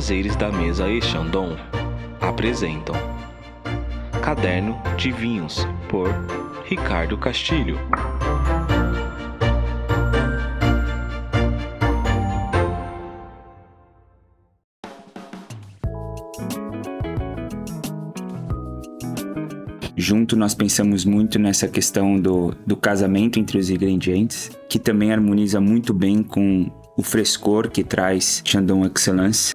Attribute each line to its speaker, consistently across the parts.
Speaker 1: Prazeres da Mesa e Chandon apresentam Caderno de Vinhos, por Ricardo Castilho.
Speaker 2: Junto nós pensamos muito nessa questão do casamento entre os ingredientes, que também harmoniza muito bem com o frescor que traz Chandon Excellence.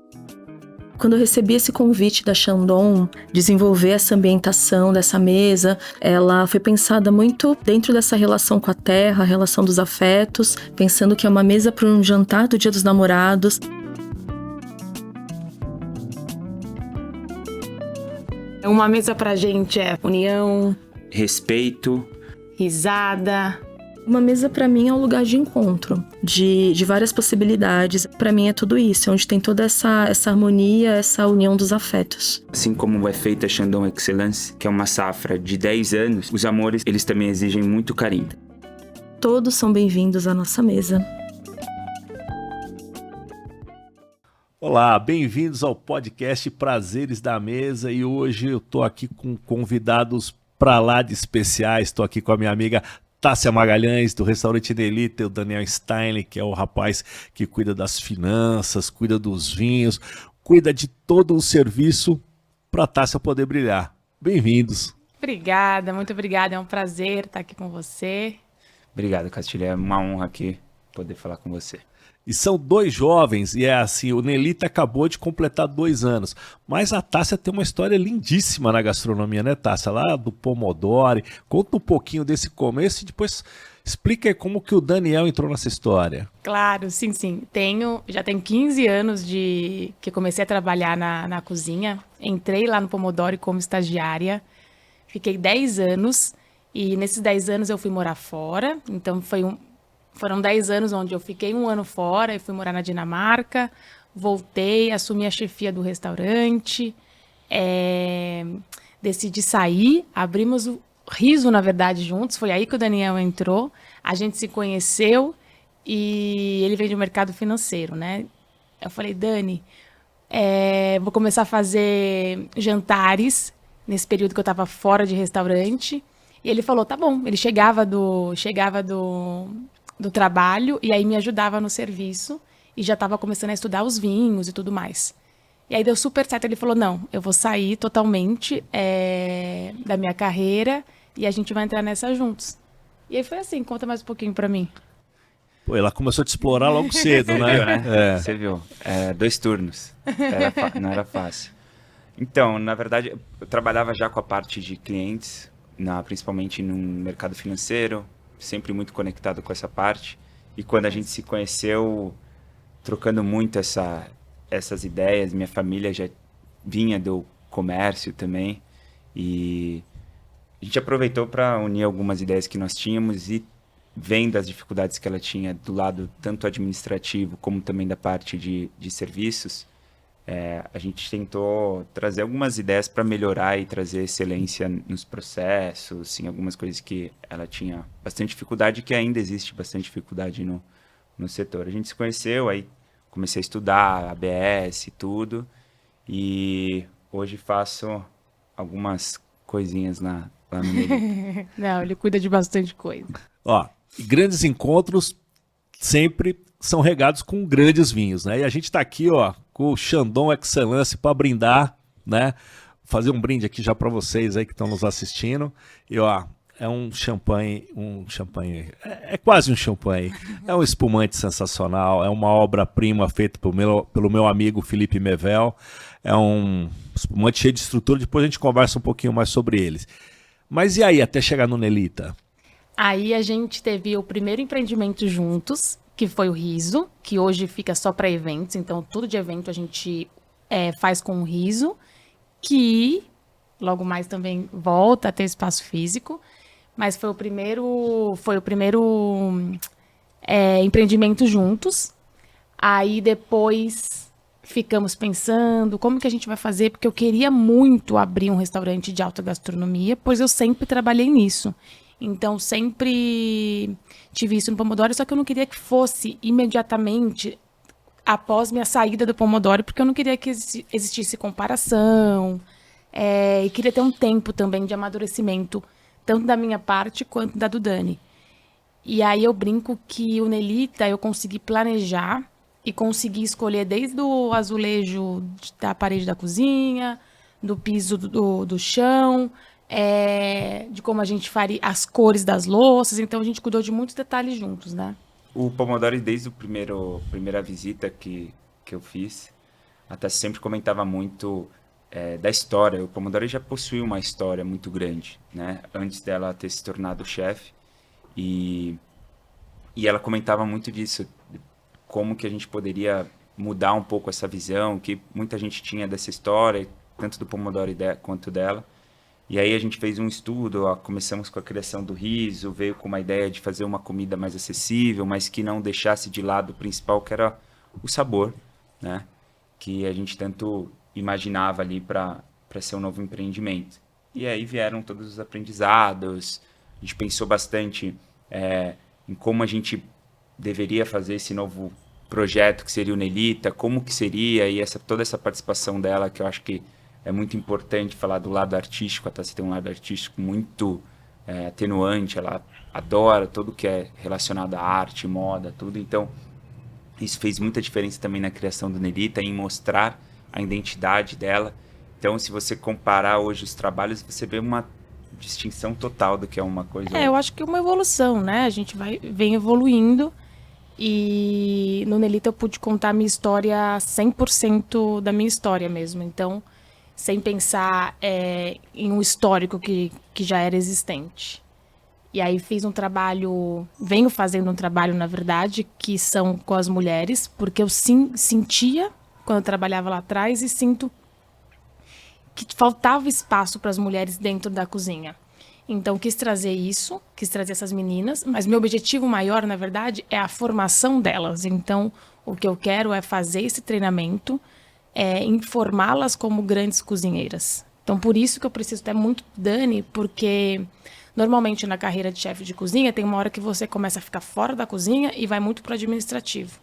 Speaker 3: Quando eu recebi esse convite da Chandon, desenvolver essa ambientação dessa mesa, ela foi pensada muito dentro dessa relação com a terra, a relação dos afetos, pensando que é uma mesa para um jantar do Dia dos Namorados.
Speaker 4: Uma mesa pra gente é união,
Speaker 2: respeito,
Speaker 4: risada.
Speaker 3: Uma mesa pra mim é um lugar de encontro, de várias possibilidades. Pra mim é tudo isso, onde tem toda essa harmonia, essa união dos afetos.
Speaker 2: Assim como é feita a Chandon Excellence, que é uma safra de 10 anos, os amores, eles também exigem muito carinho.
Speaker 3: Todos são bem-vindos à nossa mesa.
Speaker 5: Olá, bem-vindos ao podcast Prazeres da Mesa, e hoje eu tô aqui com convidados pra lá de especiais. Tô aqui com a minha amiga Tássia Magalhães, do restaurante Nelita, e o Daniel Stein, que é o rapaz que cuida das finanças, cuida dos vinhos, cuida de todo o serviço para a Tássia poder brilhar. Bem-vindos.
Speaker 4: Obrigada, muito obrigada. É um prazer estar aqui com você.
Speaker 2: Obrigado, Castilho. É uma honra aqui poder falar com você.
Speaker 5: E são dois jovens, e é assim, o Nelita acabou de completar 2 anos, mas a Tássia tem uma história lindíssima na gastronomia, né, Tássia? Lá do Pomodori. Conta um pouquinho desse começo e depois explica aí como que o Daniel entrou nessa história.
Speaker 4: Claro, sim. Já tenho 15 anos que comecei a trabalhar na cozinha. Entrei lá no Pomodori como estagiária, fiquei 10 anos, e nesses 10 anos eu fui morar fora, então foram 10 anos onde eu fiquei 1 ano fora e fui morar na Dinamarca, voltei, assumi a chefia do restaurante, decidi sair, abrimos o Riso, na verdade, juntos, foi aí que o Daniel entrou, a gente se conheceu e ele veio do mercado financeiro, né? Eu falei, Dani, vou começar a fazer jantares nesse período que eu estava fora de restaurante, e ele falou, tá bom, ele chegava do trabalho, e aí me ajudava no serviço, e já estava começando a estudar os vinhos e tudo mais. E aí deu super certo, ele falou, não, eu vou sair totalmente da minha carreira, e a gente vai entrar nessa juntos. E aí foi assim, conta mais um pouquinho pra mim.
Speaker 5: Pô, ela começou a te explorar logo cedo, né?
Speaker 2: Você viu, 2 turnos, não era fácil. Então, na verdade, eu trabalhava já com a parte de clientes, principalmente no mercado financeiro, sempre muito conectado com essa parte, e quando a gente se conheceu, trocando muito essas ideias, minha família já vinha do comércio também, e a gente aproveitou para unir algumas ideias que nós tínhamos, e vendo as dificuldades que ela tinha do lado tanto administrativo como também da parte de serviços, a gente tentou trazer algumas ideias para melhorar e trazer excelência nos processos, em algumas coisas que ela tinha bastante dificuldade, que ainda existe bastante dificuldade no setor. A gente se conheceu, aí comecei a estudar ABS e tudo, e hoje faço algumas coisinhas lá no meio.
Speaker 4: Não, ele cuida de bastante coisa.
Speaker 5: Ó, e grandes encontros sempre são regados com grandes vinhos, né? E a gente tá aqui, ó, com o Chandon Excellence para brindar, né? Fazer um brinde aqui já para vocês aí que estão nos assistindo. E ó, é um champanhe, é quase um champanhe. É um espumante sensacional, é uma obra-prima feita pelo meu amigo Felipe Mevel. É um espumante cheio de estrutura, depois a gente conversa um pouquinho mais sobre eles. Mas e aí, até chegar no Nelita?
Speaker 4: Aí a gente teve o primeiro empreendimento juntos, que foi o Riso, que hoje fica só para eventos, então tudo de evento a gente faz com o Riso, que logo mais também volta a ter espaço físico, mas foi o primeiro empreendimento juntos. Aí depois ficamos pensando como que a gente vai fazer, porque eu queria muito abrir um restaurante de alta gastronomia, pois eu sempre trabalhei nisso. Então, sempre tive isso no Pomodori, só que eu não queria que fosse imediatamente após minha saída do Pomodoro, porque eu não queria que existisse comparação, e queria ter um tempo também de amadurecimento, tanto da minha parte quanto da do Dani. E aí eu brinco que o Nelita eu consegui planejar e consegui escolher desde o azulejo da parede da cozinha, do piso do chão, de como a gente faria as cores das louças. Então a gente cuidou de muitos detalhes juntos, né?
Speaker 2: O Pomodoro, desde a primeira visita que eu fiz, até sempre comentava muito da história. O Pomodoro já possui uma história muito grande, né? Antes dela ter se tornado chefe. E ela comentava muito disso, como que a gente poderia mudar um pouco essa visão, que muita gente tinha dessa história, tanto do Pomodoro quanto dela. E aí a gente fez um estudo, começamos com a criação do riso, veio com uma ideia de fazer uma comida mais acessível, mas que não deixasse de lado o principal, que era o sabor, né? Que a gente tanto imaginava ali para ser um novo empreendimento. E aí vieram todos os aprendizados, a gente pensou bastante em como a gente deveria fazer esse novo projeto que seria o Nelita, como que seria, e toda essa participação dela, que eu acho que é muito importante falar do lado artístico. A Tassi tem um lado artístico muito atenuante, ela adora tudo que é relacionado à arte, moda, tudo. Então, isso fez muita diferença também na criação do Nelita, em mostrar a identidade dela. Então, se você comparar hoje os trabalhos, você vê uma distinção total do que é uma coisa...
Speaker 4: eu acho que é uma evolução, né? A gente vem evoluindo e no Nelita eu pude contar a minha história, 100% da minha história mesmo. Então, sem pensar em um histórico que já era existente. E aí venho fazendo um trabalho, na verdade, que são com as mulheres, porque eu sentia, quando eu trabalhava lá atrás, e sinto que faltava espaço para as mulheres dentro da cozinha. Então, quis trazer essas meninas, mas meu objetivo maior, na verdade, é a formação delas. Então, o que eu quero é fazer esse treinamento, informá-las como grandes cozinheiras. Então, por isso que eu preciso ter muito Dani, porque normalmente na carreira de chefe de cozinha, tem uma hora que você começa a ficar fora da cozinha e vai muito para o administrativo.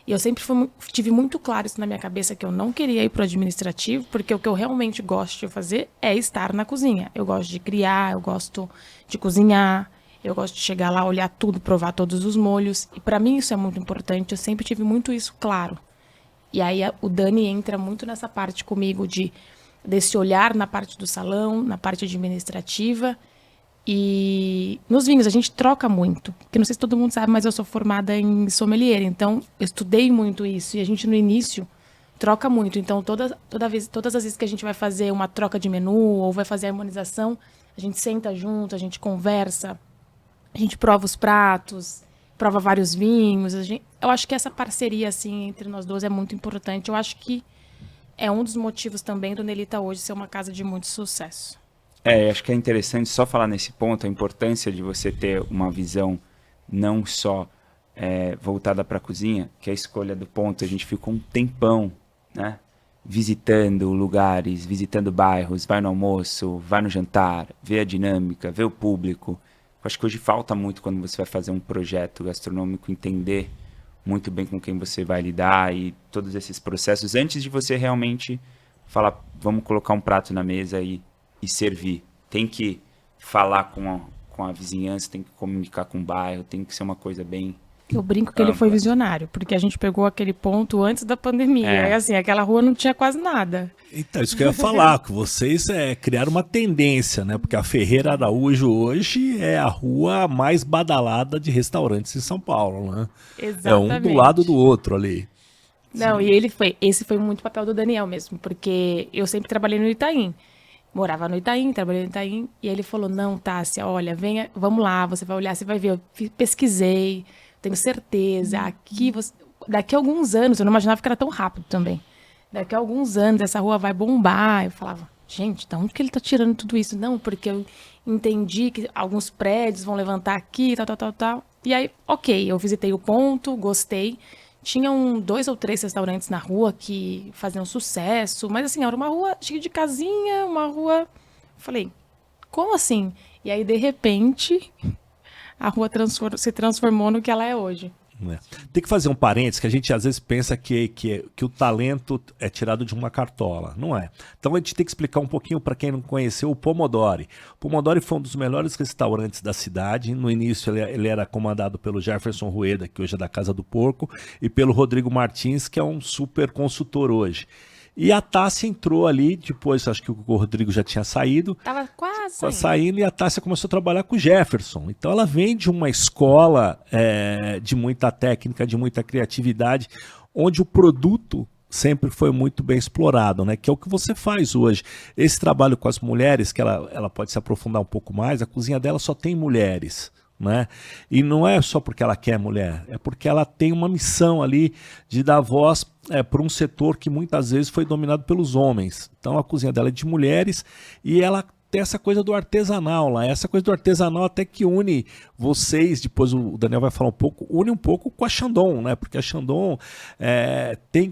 Speaker 4: E eu sempre tive muito claro isso na minha cabeça, que eu não queria ir para o administrativo, porque o que eu realmente gosto de fazer é estar na cozinha. Eu gosto de criar, eu gosto de cozinhar, eu gosto de chegar lá, olhar tudo, provar todos os molhos. E para mim isso é muito importante, eu sempre tive muito isso claro. E aí o Dani entra muito nessa parte comigo, desse olhar na parte do salão, na parte administrativa. E nos vinhos a gente troca muito, porque não sei se todo mundo sabe, mas eu sou formada em sommelier, então eu estudei muito isso, e a gente no início troca muito. Então todas as vezes que a gente vai fazer uma troca de menu ou vai fazer a harmonização, a gente senta junto, a gente conversa, a gente prova os pratos, prova vários vinhos. Eu acho que essa parceria assim entre nós duas é muito importante. Eu acho que é um dos motivos também do Nelita hoje ser uma casa de muito sucesso.
Speaker 2: Acho que é interessante só falar nesse ponto, a importância de você ter uma visão não só voltada para a cozinha, que é a escolha do ponto. A gente ficou um tempão, né, visitando lugares, visitando bairros, vai no almoço, vai no jantar, vê a dinâmica, vê o público. Eu acho que hoje falta muito, quando você vai fazer um projeto gastronômico, entender muito bem com quem você vai lidar e todos esses processos, antes de você realmente falar, vamos colocar um prato na mesa e servir. Tem que falar com a vizinhança, tem que comunicar com o bairro, tem que ser uma coisa bem...
Speaker 4: Eu brinco que ele foi visionário, porque a gente pegou aquele ponto antes da pandemia. E assim, aquela rua não tinha quase nada.
Speaker 5: Então, isso que eu ia falar, que vocês criaram uma tendência, né? Porque a Ferreira Araújo hoje é a rua mais badalada de restaurantes em São Paulo, né?
Speaker 4: Exatamente.
Speaker 5: É um do lado do outro ali.
Speaker 4: Não, sim. E esse foi muito papel do Daniel mesmo, porque eu sempre trabalhei no Itaim. Morava no Itaim, trabalhei no Itaim, e aí ele falou, não, Tássia, olha, venha, vamos lá, você vai olhar, você vai ver, eu pesquisei, tenho certeza, daqui a alguns anos, eu não imaginava que era tão rápido também, daqui a alguns anos essa rua vai bombar. Eu falava, gente, de onde que ele tá tirando tudo isso? Não, porque eu entendi que alguns prédios vão levantar aqui, tal. E aí, ok, eu visitei o ponto, gostei. Tinham 2 ou 3 restaurantes na rua que faziam sucesso, mas assim, era uma rua cheia de casinha, uma rua... Eu falei, como assim? E aí, de repente, a rua se transformou no que ela é hoje.
Speaker 5: né? Tem que fazer um parênteses que a gente às vezes pensa que o talento é tirado de uma cartola. Não é. Então a gente tem que explicar um pouquinho para quem não conheceu o Pomodori. O Pomodori foi um dos melhores restaurantes da cidade. No início ele era comandado pelo Jefferson Rueda, que hoje é da Casa do Porco, e pelo Rodrigo Martins, que é um super consultor hoje. E a Tássia entrou ali, depois acho que o Rodrigo já tinha saído.
Speaker 4: Tava quase
Speaker 5: Saindo, e a Tássia começou a trabalhar com o Jefferson. Então ela vem de uma escola de muita técnica, de muita criatividade, onde o produto sempre foi muito bem explorado, né? Que é o que você faz hoje. Esse trabalho com as mulheres, que ela pode se aprofundar um pouco mais, a cozinha dela só tem mulheres. Né? E não é só porque ela quer mulher, é porque ela tem uma missão ali de dar voz para um setor que muitas vezes foi dominado pelos homens. Então a cozinha dela é de mulheres e ela tem essa coisa do artesanal lá, essa coisa do artesanal até que une vocês, depois o Daniel vai falar um pouco, une um pouco com a Chandon, né? Porque a Chandon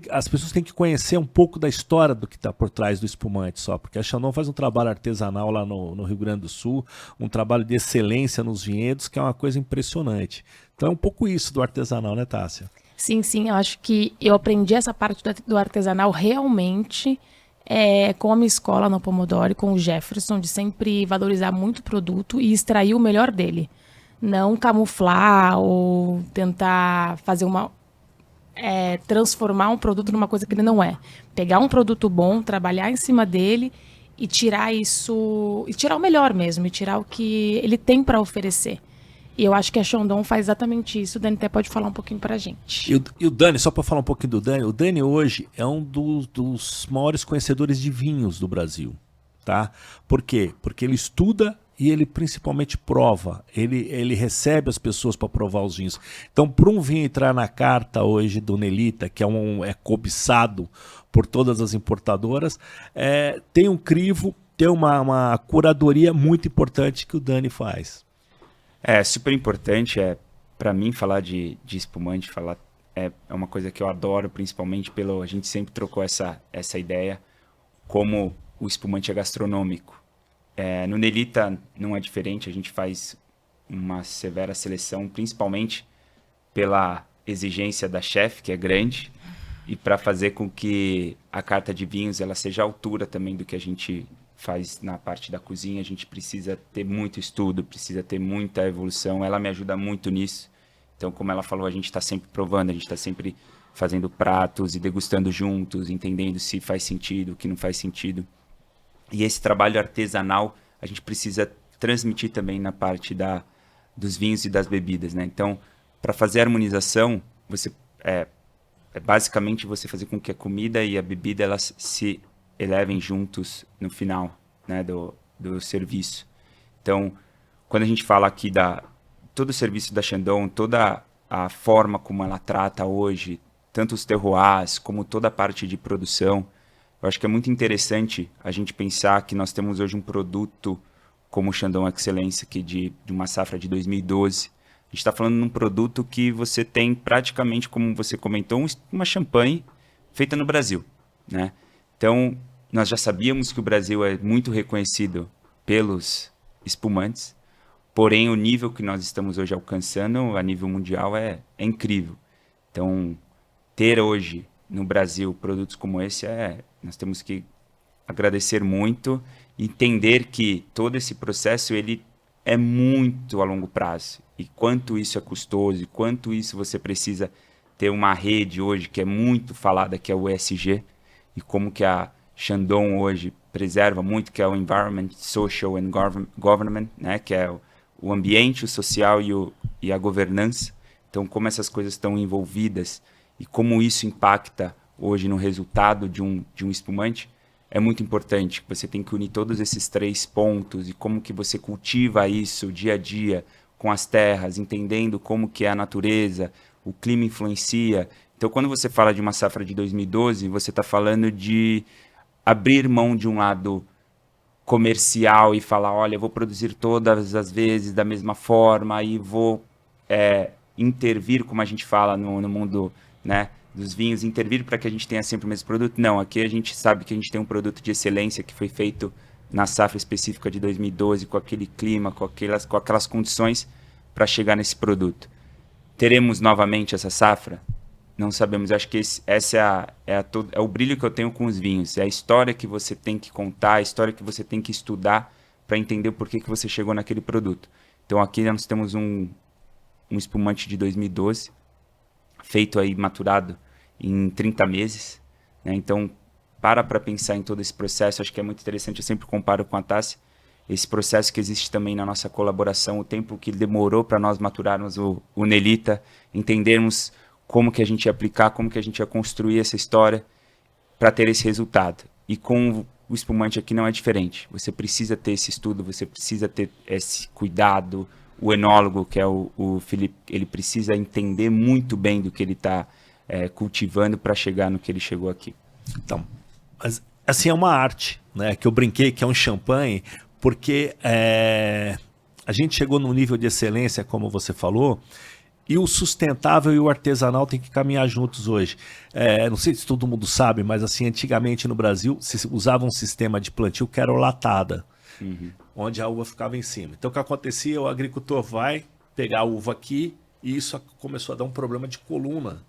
Speaker 5: as pessoas têm que conhecer um pouco da história do que está por trás do espumante só, porque a Chandon faz um trabalho artesanal lá no Rio Grande do Sul, um trabalho de excelência nos vinhedos, que é uma coisa impressionante. Então é um pouco isso do artesanal, né, Tássia?
Speaker 4: Sim, eu acho que eu aprendi essa parte do artesanal realmente com a minha escola no Pomodoro, com o Jefferson, de sempre valorizar muito o produto e extrair o melhor dele. Não camuflar ou tentar fazer transformar um produto numa coisa que ele não é. Pegar um produto bom, trabalhar em cima dele e tirar isso, e tirar o melhor mesmo, e tirar o que ele tem para oferecer. E eu acho que a Chandon faz exatamente isso. O Dani até pode falar um pouquinho pra gente.
Speaker 5: E o Dani, só para falar um pouquinho do Dani, o Dani hoje é um dos maiores conhecedores de vinhos do Brasil, tá? Por quê? Porque ele estuda e ele principalmente prova. Ele recebe as pessoas para provar os vinhos. Então, para um vinho entrar na carta hoje do Nelita, que é cobiçado por todas as importadoras, tem um crivo, tem uma curadoria muito importante que o Dani faz.
Speaker 2: É super importante, para mim falar de espumante, é uma coisa que eu adoro, principalmente a gente sempre trocou essa ideia, como o espumante é gastronômico. No Nelita não é diferente, a gente faz uma severa seleção, principalmente pela exigência da chefe, que é grande, e para fazer com que a carta de vinhos ela seja à altura também do que a gente faz na parte da cozinha. A gente precisa ter muito estudo, precisa ter muita evolução. Ela me ajuda muito nisso. Então, como ela falou, a gente está sempre provando, a gente está sempre fazendo pratos e degustando juntos, entendendo se faz sentido, o que não faz sentido. E esse trabalho artesanal a gente precisa transmitir também na parte dos vinhos e das bebidas, né? Então, para fazer a harmonização, basicamente você fazer com que a comida e a bebida elas se elevem juntos no final, né, do serviço. Então, quando a gente fala aqui todo o serviço da Chandon, toda a forma como ela trata hoje, tanto os terroirs como toda a parte de produção, eu acho que é muito interessante a gente pensar que nós temos hoje um produto como o Chandon Excelência, que de uma safra de 2012. A gente está falando de um produto que você tem praticamente, como você comentou, uma champanhe feita no Brasil, né? Então, nós já sabíamos que o Brasil é muito reconhecido pelos espumantes, porém o nível que nós estamos hoje alcançando a nível mundial é incrível. Então, ter hoje no Brasil produtos como esse, nós temos que agradecer muito, entender que todo esse processo ele é muito a longo prazo. E quanto isso é custoso, e quanto isso você precisa ter uma rede hoje que é muito falada, que é o ESG, e como que a Chandon hoje preserva muito, que é o Environment, Social and Government, né? Que é o ambiente, o social e a governança. Então, como essas coisas estão envolvidas e como isso impacta hoje no resultado de um espumante, é muito importante. Você tem que unir todos esses 3 pontos e como que você cultiva isso dia a dia com as terras, entendendo como que é a natureza, o clima influencia. Então, quando você fala de uma safra de 2012, você está falando de abrir mão de um lado comercial e falar, olha, eu vou produzir todas as vezes da mesma forma e vou intervir, como a gente fala no mundo, né, dos vinhos, intervir para que a gente tenha sempre o mesmo produto. Não, aqui a gente sabe que a gente tem um produto de excelência que foi feito na safra específica de 2012, com aquele clima, com aquelas condições para chegar nesse produto. teremos novamente essa safra? Não sabemos. Acho que é o brilho que eu tenho com os vinhos. É a história que você tem que contar, a história que você tem que estudar para entender por que você chegou naquele produto. Então aqui nós temos um espumante de 2012, feito aí, maturado em 30 meses. Né? Então, para pensar em todo esse processo, acho que é muito interessante, eu sempre comparo com a Tassi, esse processo que existe também na nossa colaboração, o tempo que demorou para nós maturarmos o Nelita, entendermos como que a gente ia aplicar, como que a gente ia construir essa história para ter esse resultado. E com o espumante aqui não é diferente. Você precisa ter esse estudo, você precisa ter esse cuidado. O enólogo, que é o Felipe, ele precisa entender muito bem do que ele está cultivando para chegar no que ele chegou aqui.
Speaker 5: Então, assim, é uma arte, né? Que eu brinquei que é um champanhe, porque a gente chegou num nível de excelência, como você falou, e o sustentável e o artesanal têm que caminhar juntos hoje. Não sei se todo mundo sabe, mas assim, antigamente no Brasil se usava um sistema de plantio que era o latada, onde a uva ficava em cima. Então o que acontecia? O agricultor vai pegar a uva aqui e isso começou a dar um problema de coluna,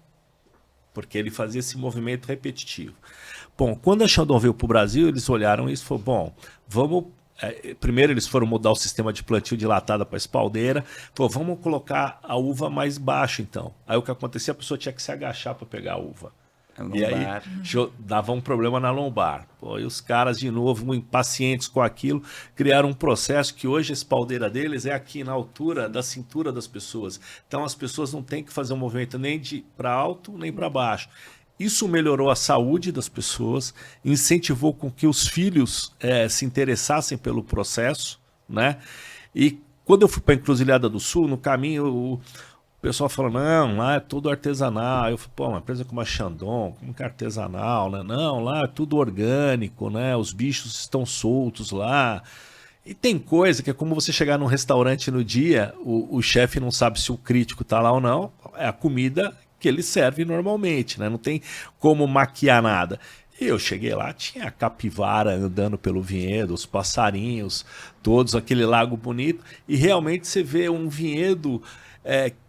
Speaker 5: porque ele fazia esse movimento repetitivo. Bom, quando a Chandon veio para o Brasil, eles olharam isso e falaram, bom, vamos... primeiro eles foram mudar o sistema de plantio de latada para espaldeira, falaram, vamos colocar a uva mais baixo então. Aí o que acontecia? A pessoa tinha que se agachar para pegar a uva. E aí dava um problema na lombar. E os caras, de novo, muito impacientes com aquilo, criaram um processo que hoje a espaldeira deles é aqui na altura da cintura das pessoas. Então as pessoas não têm que fazer um movimento nem para alto nem para baixo. Isso melhorou a saúde das pessoas, incentivou com que os filhos se interessassem pelo processo, né? E quando eu fui para a Encruzilhada do Sul, no caminho, o pessoal falou, não, lá é tudo artesanal. Eu falei, pô, uma empresa como a Chandon, como que é artesanal, né? Não, lá é tudo orgânico, né? Os bichos estão soltos lá. E tem coisa que é como você chegar num restaurante no dia, o chefe não sabe se o crítico tá lá ou não, é a comida que ele serve normalmente, né? Não tem como maquiar nada. E eu cheguei lá, tinha a capivara andando pelo vinhedo, os passarinhos, todos, aquele lago bonito, e realmente você vê um vinhedo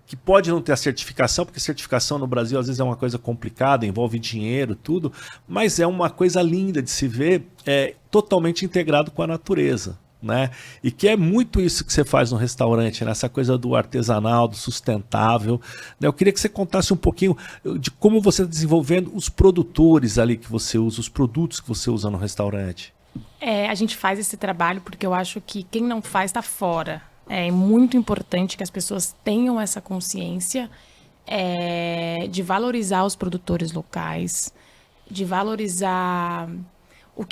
Speaker 5: que pode não ter a certificação, porque certificação no Brasil às vezes é uma coisa complicada, envolve dinheiro, tudo, mas é uma coisa linda de se ver, totalmente integrado com a natureza. Né? E que é muito isso que você faz no restaurante, né? Essa coisa do artesanal, do sustentável, né? Eu queria que você contasse um pouquinho de como você está desenvolvendo os produtores ali que você usa, os produtos que você usa no restaurante.
Speaker 4: A gente faz esse trabalho porque eu acho que quem não faz está fora. É muito importante que as pessoas tenham essa consciência de valorizar os produtores locais, de valorizar o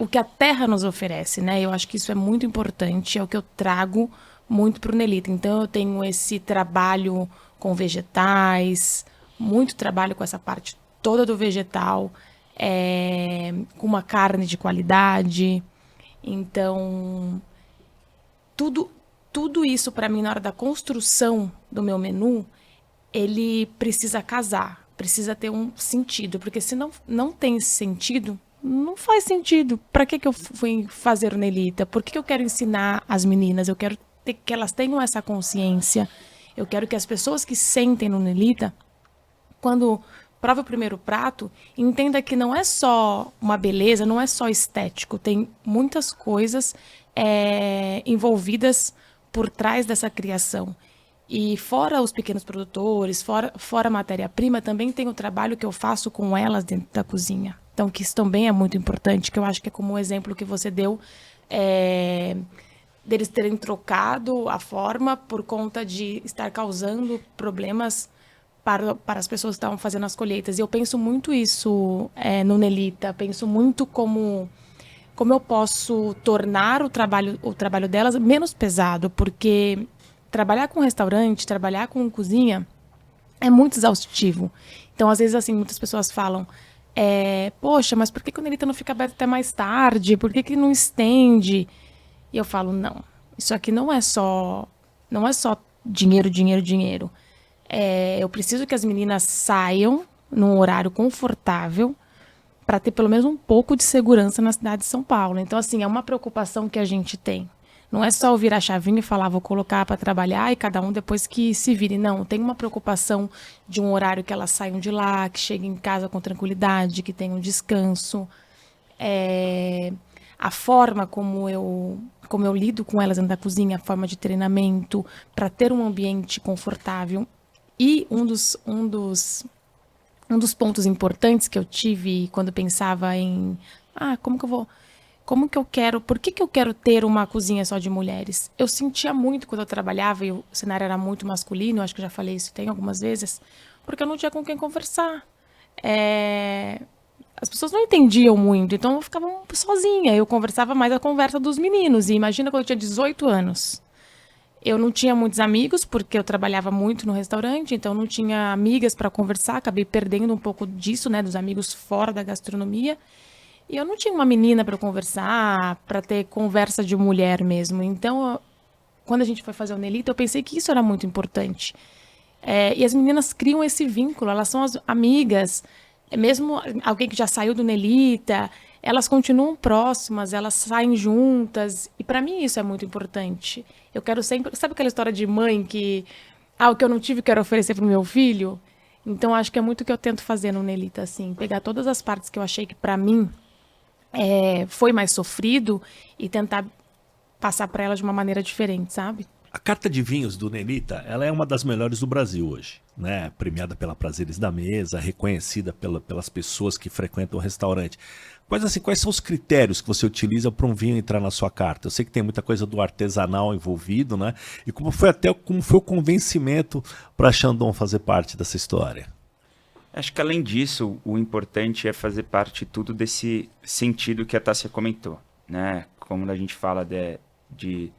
Speaker 4: que a terra nos oferece, né? Eu acho que isso é muito importante, é o que eu trago muito para o Nelita. Então eu tenho esse trabalho com vegetais, muito trabalho com essa parte toda do vegetal, com uma carne de qualidade. Então tudo isso para mim na hora da construção do meu menu, ele precisa casar, precisa ter um sentido, porque se não tem esse sentido, não faz sentido. Para que eu fui fazer o Nelita? Por que eu quero ensinar as meninas? Eu quero que elas tenham essa consciência. Eu quero que as pessoas que sentem no Nelita, quando prova o primeiro prato, entenda que não é só uma beleza, não é só estético. Tem muitas coisas envolvidas por trás dessa criação. E fora os pequenos produtores, fora a matéria-prima, também tem o trabalho que eu faço com elas dentro da cozinha. Então, que isso também é muito importante, que eu acho que é como o exemplo que você deu, deles terem trocado a forma por conta de estar causando problemas para as pessoas que estavam fazendo as colheitas. E eu penso muito isso no Nelita, penso muito como eu posso tornar o trabalho delas menos pesado, porque trabalhar com restaurante, trabalhar com cozinha é muito exaustivo. Então, às vezes, assim, muitas pessoas falam, poxa, mas por que o Nelita não fica aberto até mais tarde? Por que não estende? E eu falo, não, isso aqui não é só dinheiro, dinheiro, dinheiro. Eu preciso que as meninas saiam num horário confortável para ter pelo menos um pouco de segurança na cidade de São Paulo. Então, assim, é uma preocupação que a gente tem. Não é só eu virar a chavinha e falar, vou colocar para trabalhar e cada um depois que se vire. Não, tem uma preocupação de um horário que elas saiam de lá, que cheguem em casa com tranquilidade, que tenham descanso. A forma como eu lido com elas dentro da cozinha, a forma de treinamento, para ter um ambiente confortável. E um dos pontos importantes que eu tive quando pensava em por que eu quero ter uma cozinha só de mulheres? Eu sentia muito quando eu trabalhava e o cenário era muito masculino, acho que eu já falei isso tem algumas vezes, porque eu não tinha com quem conversar. As pessoas não entendiam muito, então eu ficava sozinha, eu conversava mais a conversa dos meninos, e imagina quando eu tinha 18 anos. Eu não tinha muitos amigos, porque eu trabalhava muito no restaurante, então não tinha amigas para conversar, acabei perdendo um pouco disso, né, dos amigos fora da gastronomia. E eu não tinha uma menina para conversar, para ter conversa de mulher mesmo. Então, quando a gente foi fazer o Nelita, eu pensei que isso era muito importante. E as meninas criam esse vínculo, elas são as amigas, mesmo alguém que já saiu do Nelita, elas continuam próximas, elas saem juntas. E para mim isso é muito importante. Eu quero sempre... Sabe aquela história de mãe que... o que eu não tive quero oferecer pro meu filho? Então, acho que é muito o que eu tento fazer no Nelita, assim. Pegar todas as partes que eu achei que para mim foi mais sofrido e tentar passar para ela de uma maneira diferente, sabe?
Speaker 5: A carta de vinhos do Nelita, ela é uma das melhores do Brasil hoje, né? Premiada pela Prazeres da Mesa, reconhecida pelas pessoas que frequentam o restaurante. Quais são os critérios que você utiliza para um vinho entrar na sua carta? Eu sei que tem muita coisa do artesanal envolvido, né? E como foi o convencimento para a Chandon fazer parte dessa história?
Speaker 2: Acho que além disso, o importante é fazer parte tudo desse sentido que a Tássia comentou, né? Como a gente fala de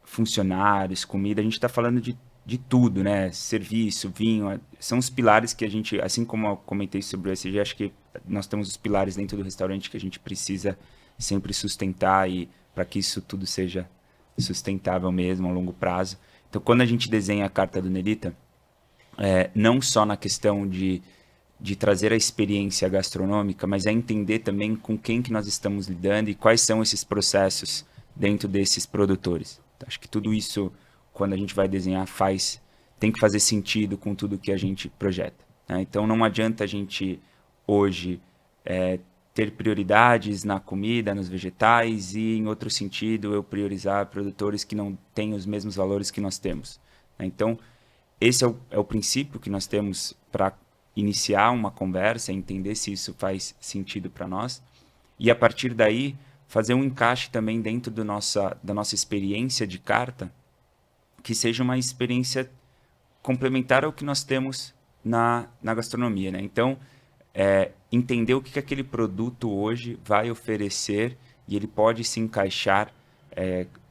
Speaker 2: funcionários, comida, a gente está falando de tudo, né? Serviço, vinho, são os pilares que a gente, assim como eu comentei sobre o ESG, acho que nós temos os pilares dentro do restaurante que a gente precisa sempre sustentar e para que isso tudo seja sustentável mesmo a longo prazo. Então, quando a gente desenha a carta do Nelita, não só na questão de trazer a experiência gastronômica, mas é entender também com quem que nós estamos lidando e quais são esses processos dentro desses produtores. Então, acho que tudo isso, quando a gente vai desenhar, tem que fazer sentido com tudo que a gente projeta, né? Então, não adianta a gente hoje ter prioridades na comida, nos vegetais e, em outro sentido, eu priorizar produtores que não têm os mesmos valores que nós temos, né? Então, esse é o princípio que nós temos para iniciar uma conversa, entender se isso faz sentido para nós. E, a partir daí, fazer um encaixe também dentro da nossa experiência de carta, que seja uma experiência complementar ao que nós temos na gastronomia, né? Então, entender o que aquele produto hoje vai oferecer e ele pode se encaixar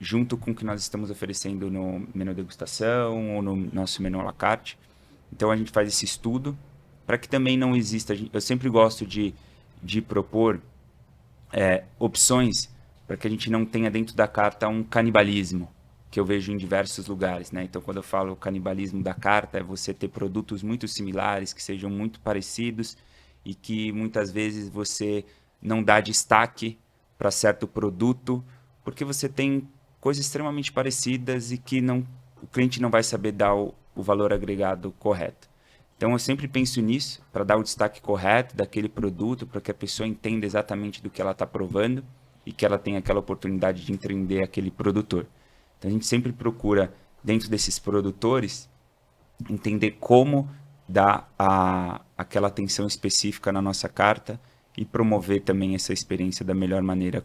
Speaker 2: junto com o que nós estamos oferecendo no menu degustação ou no nosso menu à la carte. Então, a gente faz esse estudo para que também não exista... Eu sempre gosto de propor opções para que a gente não tenha dentro da carta um canibalismo, que eu vejo em diversos lugares, né? Então, quando eu falo canibalismo da carta, é você ter produtos muito similares, que sejam muito parecidos e que muitas vezes você não dá destaque para certo produto, porque você tem coisas extremamente parecidas e que o cliente não vai saber dar o valor agregado correto. Então, eu sempre penso nisso, para dar o destaque correto daquele produto, para que a pessoa entenda exatamente do que ela está provando e que ela tenha aquela oportunidade de entender aquele produtor. Então, a gente sempre procura, dentro desses produtores, entender como dar aquela atenção específica na nossa carta e promover também essa experiência da melhor maneira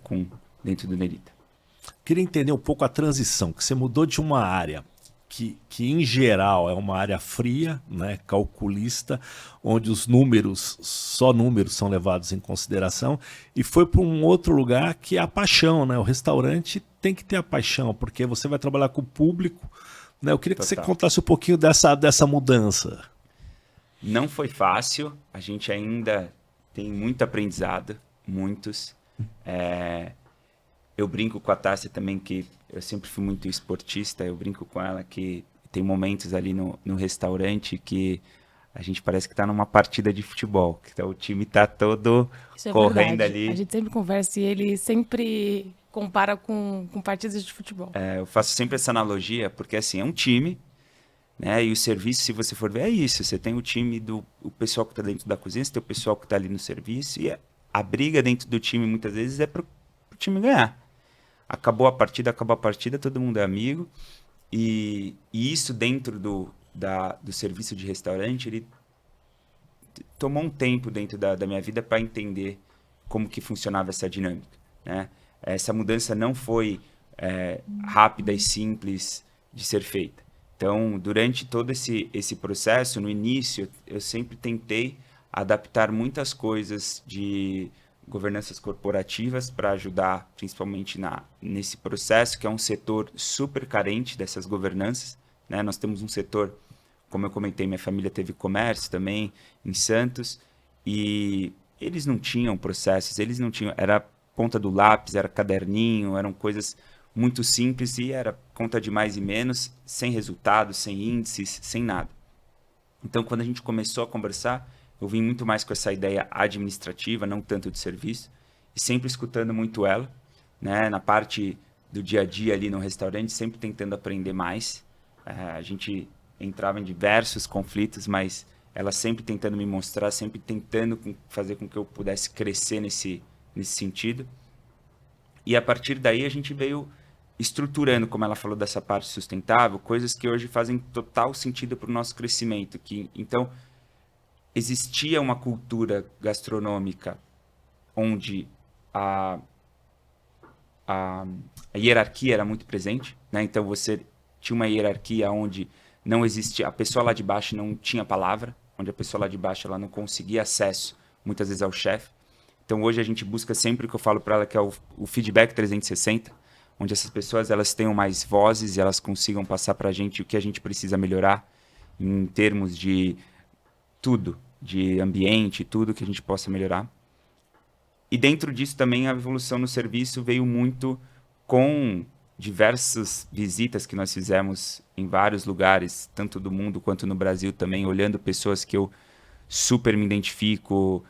Speaker 2: dentro do Nelita.
Speaker 5: Queria entender um pouco a transição, que você mudou de uma área que em geral é uma área fria, né, calculista, onde só números são levados em consideração, e foi para um outro lugar que é a paixão, né? O restaurante tem que ter a paixão, porque você vai trabalhar com o público, né? Eu queria que você contasse um pouquinho dessa mudança.
Speaker 2: Não foi fácil, a gente ainda tem muito aprendizado, muitos. Eu brinco com a Tássia também, que eu sempre fui muito esportista, eu brinco com ela que tem momentos ali no restaurante que a gente parece que está numa partida de futebol, que o time está todo correndo
Speaker 4: verdade.
Speaker 2: ali.
Speaker 4: A gente sempre conversa e ele sempre compara com partidas de futebol.
Speaker 2: Eu faço sempre essa analogia, porque assim, é um time, né? E o serviço, se você for ver, é isso. Você tem o time o pessoal que está dentro da cozinha, você tem o pessoal que está ali no serviço, e a briga dentro do time, muitas vezes, é pro time ganhar. Acabou a partida, todo mundo é amigo. E isso dentro do serviço de restaurante, ele tomou um tempo dentro da minha vida para entender como que funcionava essa dinâmica, né? Essa mudança não foi rápida e simples de ser feita. Então, durante todo esse processo, no início, eu sempre tentei adaptar muitas coisas de governanças corporativas para ajudar, principalmente nesse processo, que é um setor super carente dessas governanças, né? Nós temos um setor, como eu comentei, minha família teve comércio também em Santos, e eles não tinham processos, era ponta do lápis, era caderninho, eram coisas muito simples e era conta de mais e menos, sem resultados, sem índices, sem nada. Então, quando a gente começou a conversar, eu vim muito mais com essa ideia administrativa, não tanto de serviço, e sempre escutando muito ela, né? Na parte do dia a dia ali no restaurante, sempre tentando aprender mais. A gente entrava em diversos conflitos, mas ela sempre tentando me mostrar, sempre tentando fazer com que eu pudesse crescer nesse sentido. E a partir daí a gente veio estruturando, como ela falou, dessa parte sustentável, coisas que hoje fazem total sentido para o nosso crescimento. Então, existia uma cultura gastronômica onde a hierarquia era muito presente, né? Então você tinha uma hierarquia onde não existia, a pessoa lá de baixo não tinha palavra, onde a pessoa lá de baixo ela não conseguia acesso muitas vezes ao chefe. Então hoje a gente busca sempre o que eu falo para ela, que é o feedback 360, onde essas pessoas elas tenham mais vozes e elas consigam passar para a gente o que a gente precisa melhorar em termos de tudo, de ambiente, tudo que a gente possa melhorar. E dentro disso também a evolução no serviço veio muito com diversas visitas que nós fizemos em vários lugares, tanto do mundo quanto no Brasil também, olhando pessoas que eu super me identifico,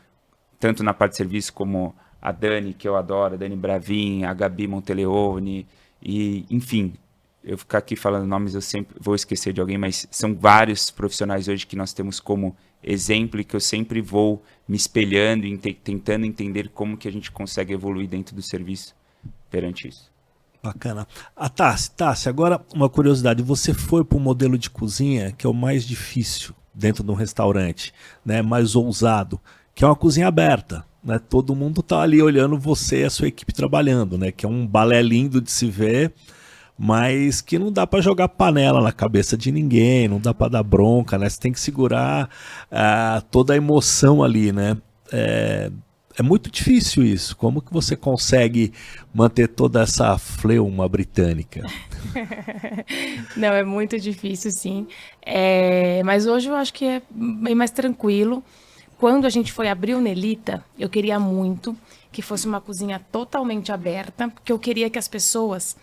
Speaker 2: tanto na parte de serviço como a Dani, que eu adoro, a Dani Bravin, a Gabi Monteleone, e enfim, eu ficar aqui falando nomes, eu sempre vou esquecer de alguém, mas são vários profissionais hoje que nós temos como exemplo e que eu sempre vou me espelhando e tentando entender como que a gente consegue evoluir dentro do serviço perante isso.
Speaker 5: Bacana. Tassi, agora uma curiosidade, você foi para o modelo de cozinha que é o mais difícil dentro de um restaurante, né, mais ousado, que é uma cozinha aberta, né? Todo mundo tá ali olhando você e a sua equipe trabalhando, né? Que é um balé lindo de se ver, mas que não dá para jogar panela na cabeça de ninguém, não dá para dar bronca, né? Você tem que segurar toda a emoção ali, né? É muito difícil isso. Como que você consegue manter toda essa fleuma britânica?
Speaker 4: Não, é muito difícil, sim. Mas hoje eu acho que é bem mais tranquilo. Quando a gente foi abrir o Nelita, eu queria muito que fosse uma cozinha totalmente aberta, porque eu queria que as pessoas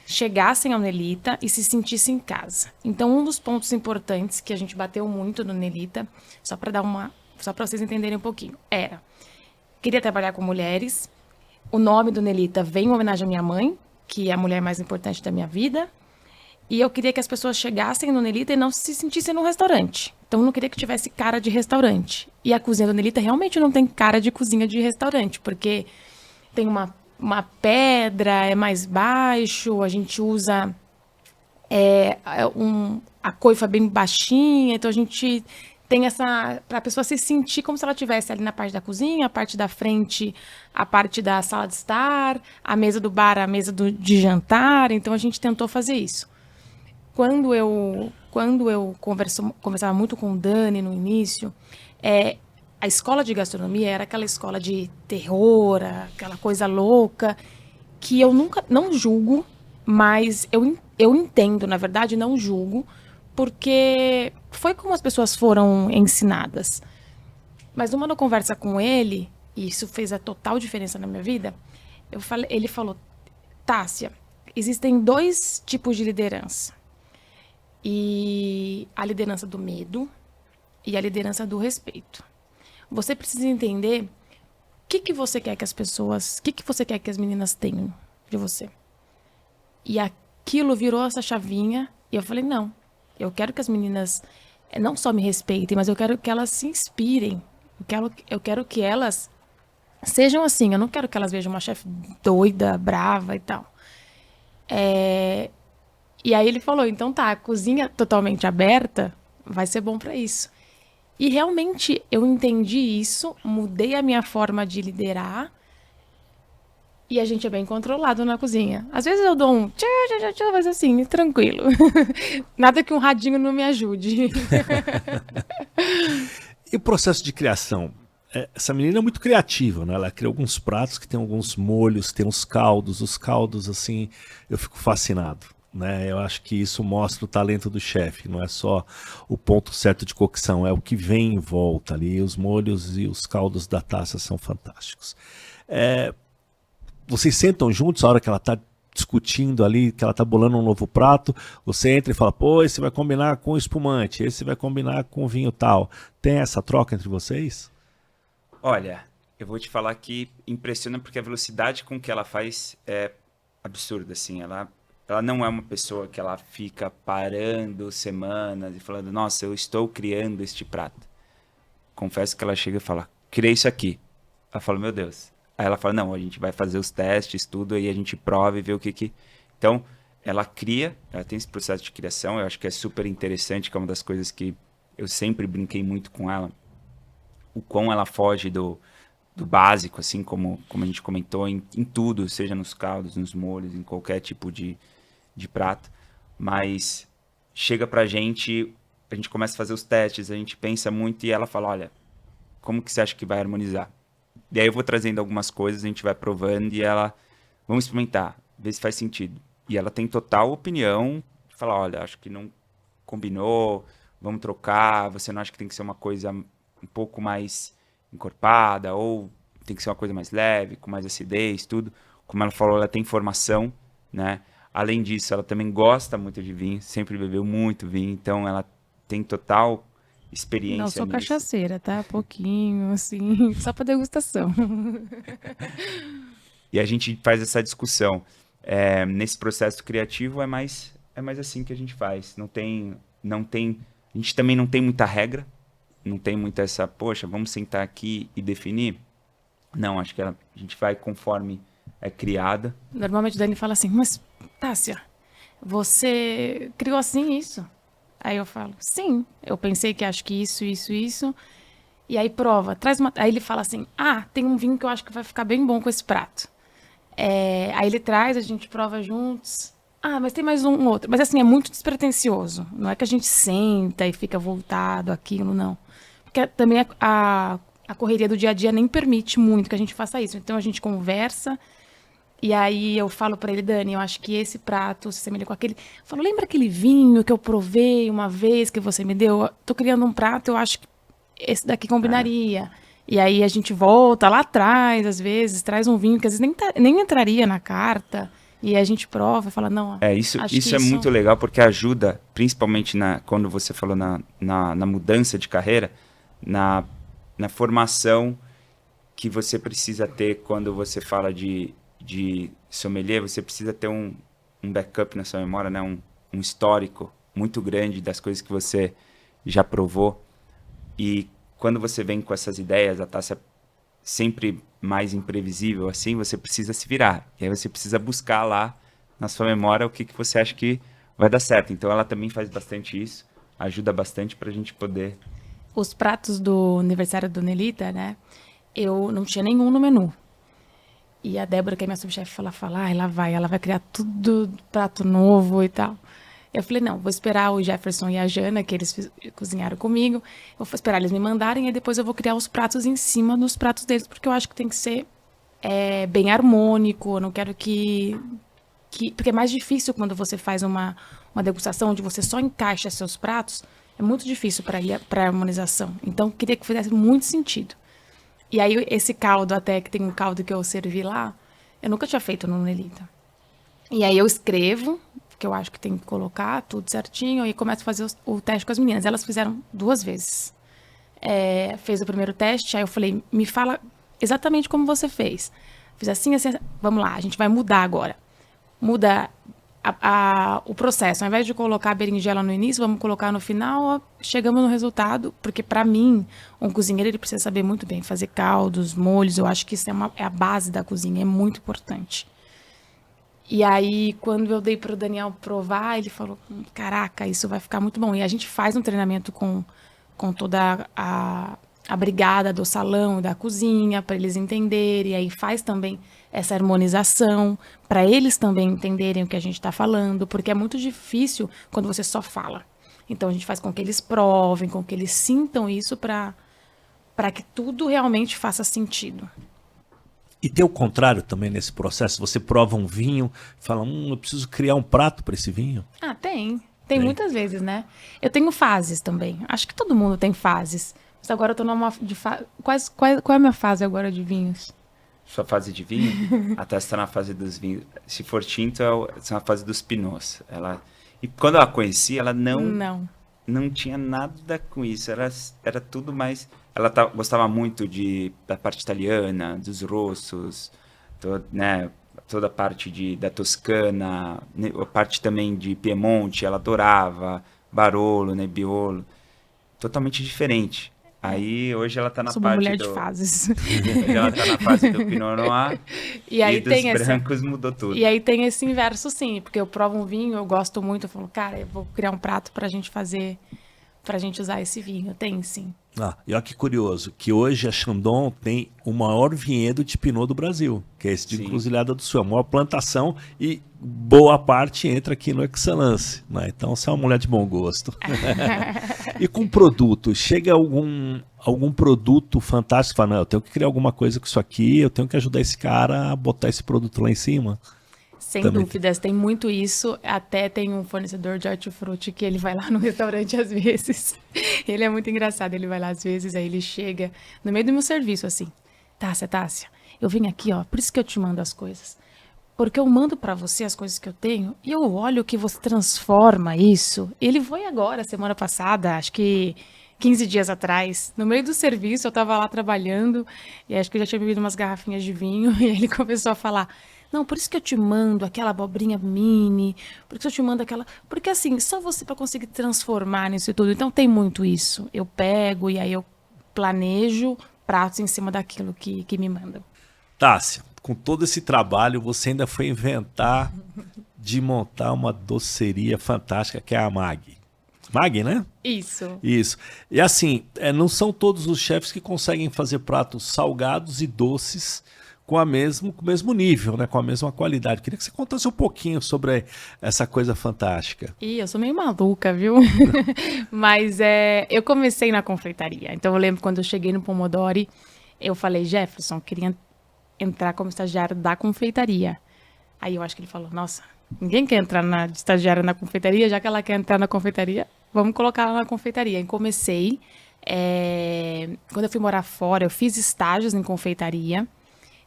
Speaker 4: chegassem ao Nelita e se sentissem em casa. Então, um dos pontos importantes que a gente bateu muito no Nelita, só para vocês entenderem um pouquinho, queria trabalhar com mulheres. O nome do Nelita vem em homenagem à minha mãe, que é a mulher mais importante da minha vida. E eu queria que as pessoas chegassem no Nelita e não se sentissem num restaurante. Então, eu não queria que tivesse cara de restaurante. E a cozinha do Nelita realmente não tem cara de cozinha de restaurante, porque tem uma pedra, é mais baixo, a gente usa a coifa bem baixinha, então a gente tem para a pessoa se sentir como se ela estivesse ali na parte da cozinha, a parte da frente, a parte da sala de estar, a mesa do bar, a mesa de jantar, então a gente tentou fazer isso. Quando eu conversava muito com o Dani no início, a escola de gastronomia era aquela escola de terror, aquela coisa louca, que eu não julgo, mas eu entendo, na verdade, não julgo, porque foi como as pessoas foram ensinadas. Mas numa conversa com ele, e isso fez a total diferença na minha vida, ele falou, Tássia, existem 2 tipos de liderança. E a liderança do medo e a liderança do respeito. Você precisa entender o que você quer que as pessoas, o que você quer que as meninas tenham de você. E aquilo virou essa chavinha e eu falei, não, eu quero que as meninas não só me respeitem, mas eu quero que elas se inspirem. Eu quero que elas sejam assim, eu não quero que elas vejam uma chefe doida, brava e tal. E aí ele falou, então tá, a cozinha totalmente aberta vai ser bom pra isso. E realmente eu entendi isso, mudei a minha forma de liderar e a gente é bem controlado na cozinha. Às vezes eu dou um tchau, tchau, tchau, mas assim, tranquilo. Nada que um radinho não me ajude.
Speaker 5: E o processo de criação? Essa menina é muito criativa, né? Ela cria alguns pratos que tem alguns molhos, tem os caldos, assim, eu fico fascinado, né? Eu acho que isso mostra o talento do chefe, não é só o ponto certo de cocção, é o que vem em volta ali, os molhos e os caldos da taça são fantásticos. Vocês sentam juntos a hora que ela está discutindo ali, que ela está bolando um novo prato, você entra e fala, pô, esse vai combinar com espumante, esse vai combinar com vinho tal. Tem essa troca entre vocês?
Speaker 2: Olha, eu vou te falar que impressiona porque a velocidade com que ela faz é absurda, assim. Ela não é uma pessoa que ela fica parando semanas e falando, nossa, eu estou criando este prato. Confesso que ela chega e fala, criei isso aqui. Ela fala, meu Deus. Aí ela fala, não, a gente vai fazer os testes, tudo, aí a gente prova e vê o que... Então, ela cria, ela tem esse processo de criação, eu acho que é super interessante, que é uma das coisas que eu sempre brinquei muito com ela, o quão ela foge do básico, assim como a gente comentou, em tudo, seja nos caldos, nos molhos, em qualquer tipo de prato, mas chega pra gente, a gente começa a fazer os testes, a gente pensa muito e ela fala, olha, como que você acha que vai harmonizar? E aí eu vou trazendo algumas coisas, a gente vai provando e ela, vamos experimentar, ver se faz sentido. E ela tem total opinião, de falar, olha, acho que não combinou, vamos trocar, você não acha que tem que ser uma coisa um pouco mais encorpada, ou tem que ser uma coisa mais leve, com mais acidez, tudo. Como ela falou, ela tem formação, né? Além disso, ela também gosta muito de vinho, sempre bebeu muito vinho, então ela tem total experiência
Speaker 4: Não sou
Speaker 2: nisso.
Speaker 4: cachaceira, tá? Pouquinho, assim, só pra degustação.
Speaker 2: E a gente faz essa discussão. Nesse processo criativo é mais assim que a gente faz. Não tem, a gente também não tem muita regra, não tem muita essa, poxa, vamos sentar aqui e definir. Não, acho que a gente vai conforme é criada.
Speaker 4: Normalmente o Dani fala assim, mas Tássia, você criou assim isso? Aí eu falo, sim, eu pensei que acho que isso. E aí prova, aí ele fala assim, tem um vinho que eu acho que vai ficar bem bom com esse prato. Aí ele traz, a gente prova juntos. Mas tem mais um outro. Mas assim, é muito despretensioso. Não é que a gente senta e fica voltado àquilo, não. Porque também a correria do dia a dia nem permite muito que a gente faça isso. Então a gente conversa e aí eu falo pra ele, Dani, eu acho que esse prato se assemelha com aquele. Eu falo, lembra aquele vinho que eu provei uma vez que você me deu? Eu tô criando um prato, eu acho que esse daqui combinaria. E aí a gente volta lá atrás, às vezes, traz um vinho que às vezes nem entraria na carta. E a gente prova e fala, não,
Speaker 2: isso é muito legal porque ajuda, principalmente quando você falou na mudança de carreira, na formação que você precisa ter quando você fala de sommelier, você precisa ter um backup na sua memória, né? Um histórico muito grande das coisas que você já provou. E quando você vem com essas ideias, a taça sempre mais imprevisível, assim, você precisa se virar. E aí você precisa buscar lá na sua memória o que você acha que vai dar certo. Então ela também faz bastante isso, ajuda bastante pra gente poder...
Speaker 4: Os pratos do aniversário do Nelita, né? Eu não tinha nenhum no menu. E a Débora, que é minha subchefe, ela vai criar tudo prato novo e tal. Eu falei, não, vou esperar o Jefferson e a Jana, que eles cozinharam comigo. Eu vou esperar eles me mandarem e depois eu vou criar os pratos em cima dos pratos deles, porque eu acho que tem que ser bem harmônico. Eu não quero que... Porque é mais difícil quando você faz uma degustação onde você só encaixa seus pratos. É muito difícil para harmonização. Então, eu queria que fizesse muito sentido. E aí, esse caldo, até que tem um caldo que eu servi lá, eu nunca tinha feito no Nelita. E aí eu escrevo, que eu acho que tem que colocar tudo certinho, e começo a fazer o teste com as meninas. Elas fizeram 2 vezes. Fez o primeiro teste, aí eu falei, me fala exatamente como você fez. fiz assim, assim, assim. Vamos lá, a gente vai mudar agora. Muda o processo. Ao invés de colocar a berinjela no início, vamos colocar no final, ó, chegamos no resultado. Porque, para mim, um cozinheiro ele precisa saber muito bem fazer caldos, molhos. Eu acho que isso é a base da cozinha, é muito importante. E aí, quando eu dei para o Daniel provar, ele falou, caraca, isso vai ficar muito bom. E a gente faz um treinamento com toda a brigada do salão, da cozinha, para eles entenderem. E aí faz também essa harmonização, para eles também entenderem o que a gente está falando, porque é muito difícil quando você só fala. Então, a gente faz com que eles provem, com que eles sintam isso para que tudo realmente faça sentido.
Speaker 5: E tem o contrário também nesse processo? Você prova um vinho, fala, eu preciso criar um prato para esse vinho?
Speaker 4: Ah, tem. Tem muitas vezes, né? Eu tenho fases também. Acho que todo mundo tem fases. Mas agora eu tô numa qual é a minha fase agora de vinhos?
Speaker 2: Sua fase de vinho? Até está na fase dos vinhos. Se for tinto, é na fase dos pinots. E quando eu a conheci, ela não tinha nada com isso. Era tudo mais... Ela gostava muito da parte italiana, dos rossos, né? Toda a parte da Toscana, a parte também de Piemonte, ela adorava, Barolo, Nebbiolo, totalmente diferente. Aí hoje ela tá na
Speaker 4: Sou uma
Speaker 2: parte
Speaker 4: mulher de fases.
Speaker 2: Hoje ela tá na fase do Pinot Noir
Speaker 4: e aí
Speaker 2: dos brancos mudou tudo.
Speaker 4: E aí tem esse inverso sim, porque eu provo um vinho, eu gosto muito, eu falo, cara, eu vou criar um prato pra gente fazer, pra gente usar esse vinho. Tem sim.
Speaker 5: E olha que curioso, que hoje a Chandon tem o maior vinhedo de Pinot do Brasil, que é esse de Encruzilhada do Sul, a maior plantação e boa parte entra aqui no Excellence, né? Então você é uma mulher de bom gosto. E com produto, chega algum produto fantástico, fala, não, eu tenho que criar alguma coisa com isso aqui, eu tenho que ajudar esse cara a botar esse produto lá em cima.
Speaker 4: Sem dúvidas, tem muito isso. Até tem um fornecedor de hortifruti que ele vai lá no restaurante às vezes. Ele é muito engraçado, ele vai lá às vezes, aí ele chega no meio do meu serviço assim, Tássia, eu vim aqui, ó, por isso que eu te mando as coisas. Porque eu mando pra você as coisas que eu tenho e eu olho que você transforma isso. Ele foi agora, semana passada, acho que 15 dias atrás, no meio do serviço, eu tava lá trabalhando e acho que eu já tinha bebido umas garrafinhas de vinho e ele começou a falar... Não, por isso que eu te mando aquela abobrinha mini, por isso que eu te mando aquela... Porque assim, só você para conseguir transformar nisso tudo. Então tem muito isso. Eu pego e aí eu planejo pratos em cima daquilo que me mandam.
Speaker 5: Tássia, com todo esse trabalho, você ainda foi inventar de montar uma doceria fantástica, que é a Mag. Mag, né?
Speaker 4: Isso.
Speaker 5: E assim, não são todos os chefes que conseguem fazer pratos salgados e doces com o mesmo nível, né? Com a mesma qualidade. Queria que você contasse um pouquinho sobre essa coisa fantástica.
Speaker 4: Eu sou meio maluca, viu? Mas eu comecei na confeitaria. Então eu lembro quando eu cheguei no Pomodori, eu falei, Jefferson, queria entrar como estagiário da confeitaria. Aí eu acho que ele falou, nossa, ninguém quer entrar de estagiária na confeitaria, já que ela quer entrar na confeitaria, vamos colocar ela na confeitaria. E comecei, quando eu fui morar fora, eu fiz estágios em confeitaria.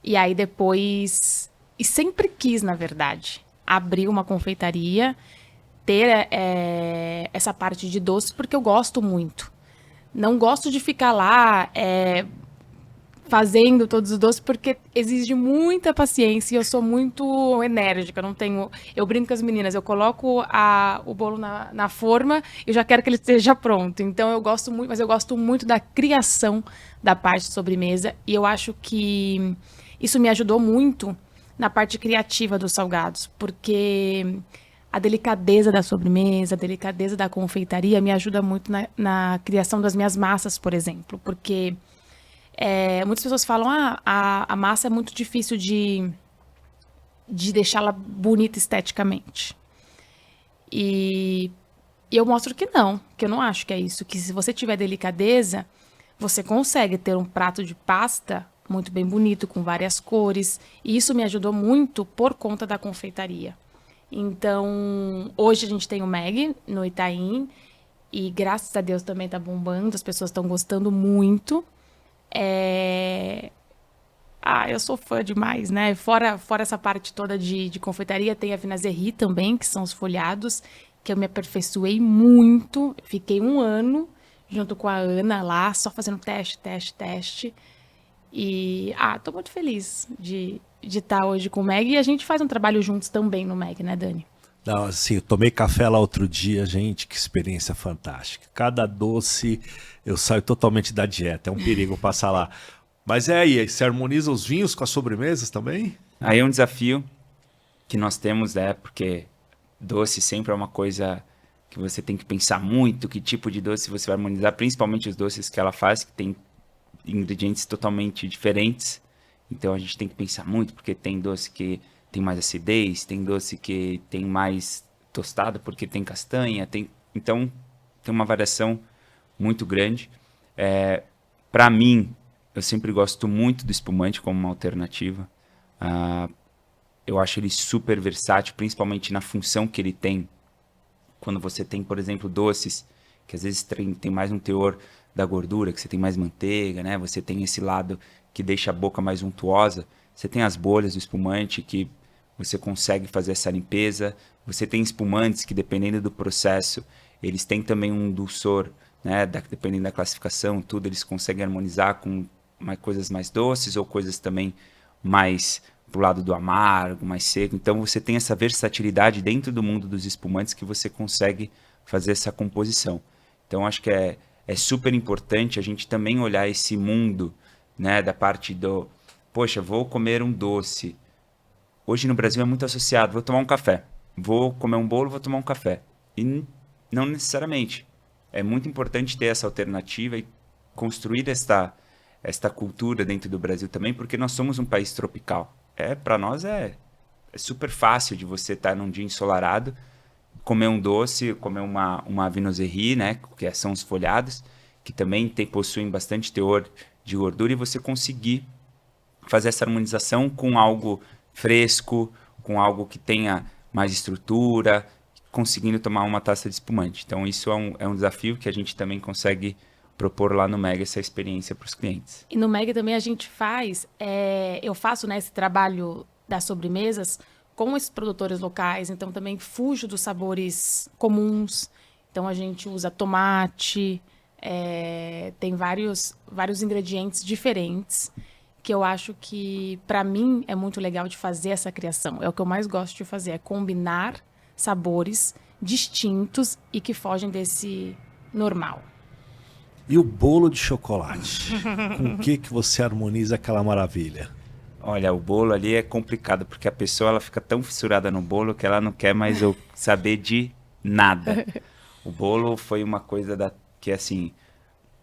Speaker 4: E aí depois, e sempre quis, na verdade, abrir uma confeitaria, ter essa parte de doce, porque eu gosto muito. Não gosto de ficar lá fazendo todos os doces, porque exige muita paciência e eu sou muito enérgica, eu brinco com as meninas, eu coloco o bolo na forma e eu já quero que ele esteja pronto. Então eu gosto muito, mas eu gosto muito da criação da parte de sobremesa e eu acho que isso me ajudou muito na parte criativa dos salgados, porque a delicadeza da sobremesa, a delicadeza da confeitaria me ajuda muito na criação das minhas massas, por exemplo. Porque muitas pessoas falam, a massa é muito difícil de deixá-la bonita esteticamente. E eu mostro que eu não acho que é isso. Que se você tiver delicadeza, você consegue ter um prato de pasta muito bem bonito, com várias cores. E isso me ajudou muito por conta da confeitaria. Então, hoje a gente tem o Mag no Itaim. E graças a Deus também tá bombando. As pessoas estão gostando muito. Eu sou fã demais, né? Fora essa parte toda de confeitaria, tem a Vinazerie também, que são os folhados, que eu me aperfeiçoei muito. Fiquei 1 ano junto com a Ana lá, só fazendo teste. E, tô muito feliz de estar hoje com o Meg. E a gente faz um trabalho juntos também no Meg, né, Dani?
Speaker 5: Não, assim, eu tomei café lá outro dia, gente, que experiência fantástica. Cada doce eu saio totalmente da dieta, é um perigo passar lá. Mas aí, você harmoniza os vinhos com as sobremesas também?
Speaker 2: Aí é um desafio que nós temos, porque doce sempre é uma coisa que você tem que pensar muito, que tipo de doce você vai harmonizar, principalmente os doces que ela faz, que tem ingredientes totalmente diferentes. Então a gente tem que pensar muito, porque tem doce que tem mais acidez, tem doce que tem mais tostado, porque tem castanha, então tem uma variação muito grande. Para mim, eu sempre gosto muito do espumante como uma alternativa. Eu acho ele super versátil, principalmente na função que ele tem. Quando você tem, por exemplo, doces, que às vezes tem mais um teor da gordura, que você tem mais manteiga, né? Você tem esse lado que deixa a boca mais untuosa. Você tem as bolhas do espumante, que você consegue fazer essa limpeza. Você tem espumantes que, dependendo do processo, eles têm também um dulçor, né? Dependendo da classificação, tudo, eles conseguem harmonizar com coisas mais doces ou coisas também mais pro lado do amargo, mais seco. Então você tem essa versatilidade dentro do mundo dos espumantes que você consegue fazer essa composição. Então acho que é super importante a gente também olhar esse mundo, né, da parte do, poxa, vou comer um doce. Hoje no Brasil é muito associado, vou tomar um café. Vou comer um bolo, vou tomar um café. E não necessariamente. É muito importante ter essa alternativa e construir esta cultura dentro do Brasil também, porque nós somos um país tropical. Para nós é super fácil de você estar num dia ensolarado, comer um doce, comer uma vinoiserie, né, que são os folhados, que também possuem bastante teor de gordura, e você conseguir fazer essa harmonização com algo fresco, com algo que tenha mais estrutura, conseguindo tomar uma taça de espumante. Então isso é um desafio que a gente também consegue propor lá no Meg, essa experiência para os clientes.
Speaker 4: E no Meg também a gente eu faço, né, esse trabalho das sobremesas com esses produtores locais, então também fujo dos sabores comuns. Então a gente usa tomate, tem vários ingredientes diferentes, que eu acho que, para mim, é muito legal de fazer essa criação. É o que eu mais gosto de fazer, é combinar sabores distintos e que fogem desse normal.
Speaker 5: E o bolo de chocolate? Com o que você harmoniza aquela maravilha?
Speaker 2: Olha, o bolo ali é complicado, porque a pessoa ela fica tão fissurada no bolo que ela não quer mais eu saber de nada. O bolo foi uma coisa que, assim,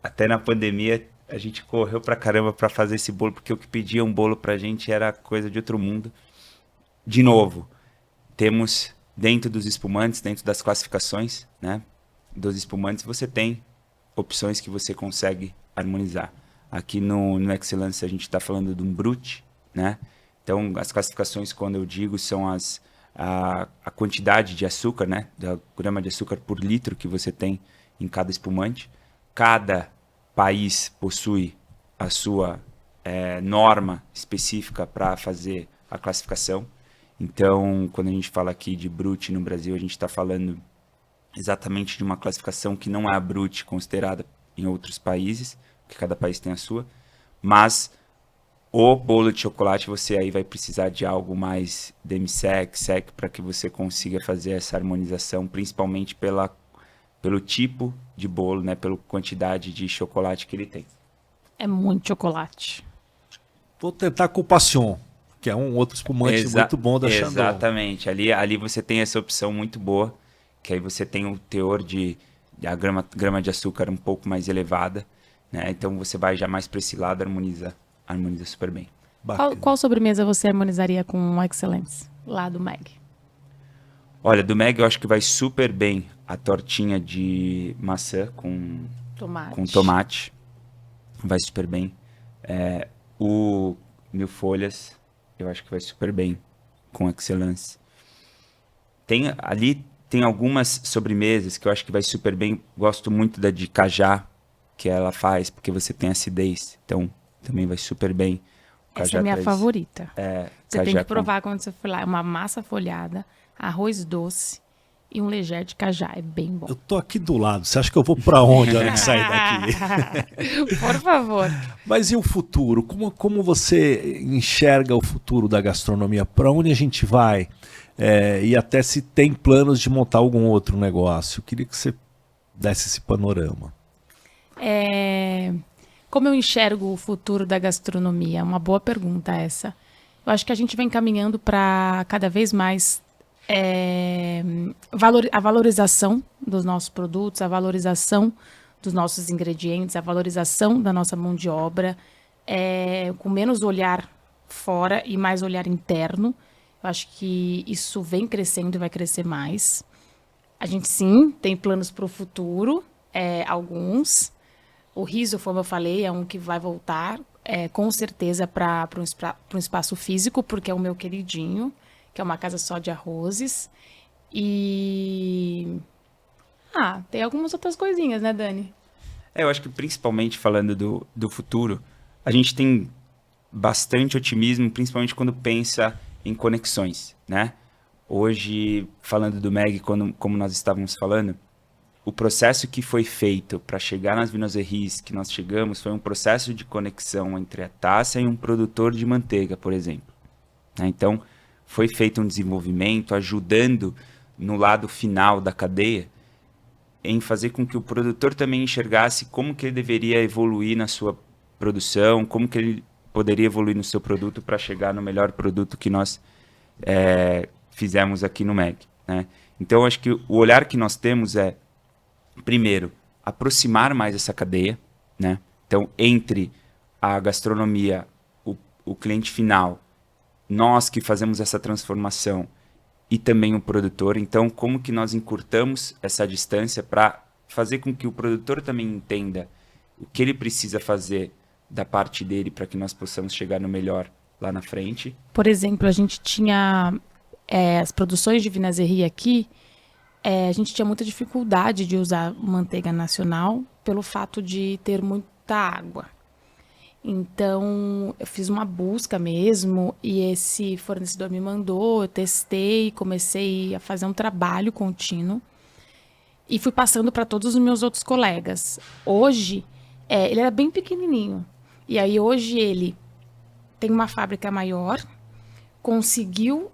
Speaker 2: até na pandemia a gente correu pra caramba pra fazer esse bolo, porque o que pedia um bolo pra gente era coisa de outro mundo. De novo, temos dentro dos espumantes, dentro das classificações, né, dos espumantes, você tem opções que você consegue harmonizar. Aqui no Excellence a gente está falando de um Brut, né? Então as classificações, quando eu digo, são a quantidade de açúcar, né? Da grama de açúcar por litro que você tem em cada espumante. Cada país possui a sua norma específica para fazer a classificação. Então, quando a gente fala aqui de Brut no Brasil, a gente está falando exatamente de uma classificação que não é a Brut considerada em outros países, porque cada país tem a sua, mas o bolo de chocolate você aí vai precisar de algo mais demi-sec, sec, para que você consiga fazer essa harmonização, principalmente pelo tipo de bolo, né, pela quantidade de chocolate que ele tem.
Speaker 4: É muito chocolate.
Speaker 5: Vou tentar com o Passion, que é um outro espumante muito bom da Chandon.
Speaker 2: Exatamente, ali você tem essa opção muito boa, que aí você tem o teor a grama de açúcar um pouco mais elevada, né? Então você vai já mais para esse lado, harmoniza super bem.
Speaker 4: Qual sobremesa você harmonizaria com o Excellence, lá do Meg?
Speaker 2: Olha, do Meg eu acho que vai super bem a tortinha de maçã com tomate. Vai super bem. O Mil Folhas, eu acho que vai super bem com Excellence. Tem algumas sobremesas que eu acho que vai super bem. Gosto muito da de cajá, que ela faz, porque você tem acidez. Então, também vai super bem.
Speaker 4: Essa é a minha favorita. Você tem que
Speaker 2: cajá
Speaker 4: provar quando você for lá. É uma massa folhada, arroz doce e um leger de cajá. É bem bom.
Speaker 5: Eu tô aqui do lado. Você acha que eu vou para onde na hora que sair daqui?
Speaker 4: Por favor.
Speaker 5: Mas e o futuro? Como você enxerga o futuro da gastronomia? Para onde a gente vai? E até se tem planos de montar algum outro negócio. Eu queria que você desse esse panorama.
Speaker 4: Como eu enxergo o futuro da gastronomia? Uma boa pergunta essa. Eu acho que a gente vem caminhando para cada vez mais a valorização dos nossos produtos, a valorização dos nossos ingredientes, a valorização da nossa mão de obra, com menos olhar fora e mais olhar interno. Eu acho que isso vem crescendo e vai crescer mais. A gente, sim, tem planos para o futuro, alguns. O riso, como eu falei, é um que vai voltar, com certeza, para um espaço físico, porque é o meu queridinho, que é uma casa só de arrozes. E... tem algumas outras coisinhas, né, Dani?
Speaker 2: Eu acho que principalmente falando do futuro, a gente tem bastante otimismo, principalmente quando pensa em conexões, né? Hoje, falando do MEG, como nós estávamos falando, o processo que foi feito para chegar nas Vinoiseries que nós chegamos foi um processo de conexão entre a taça e um produtor de manteiga, por exemplo. Então, foi feito um desenvolvimento ajudando no lado final da cadeia em fazer com que o produtor também enxergasse como que ele deveria evoluir na sua produção, como que ele poderia evoluir no seu produto para chegar no melhor produto que nós fizemos aqui no MEG, né? Então, acho que o olhar que nós temos é, primeiro, aproximar mais essa cadeia, né? Então, entre a gastronomia, o cliente final, nós que fazemos essa transformação e também o produtor. Então, como que nós encurtamos essa distância para fazer com que o produtor também entenda o que ele precisa fazer da parte dele para que nós possamos chegar no melhor lá na frente.
Speaker 4: Por exemplo, a gente tinha as produções de vinazeria aqui, a gente tinha muita dificuldade de usar manteiga nacional pelo fato de ter muita água. Então, eu fiz uma busca mesmo e esse fornecedor me mandou, eu testei, comecei a fazer um trabalho contínuo e fui passando para todos os meus outros colegas. Hoje, ele era bem pequenininho e aí hoje ele tem uma fábrica maior, conseguiu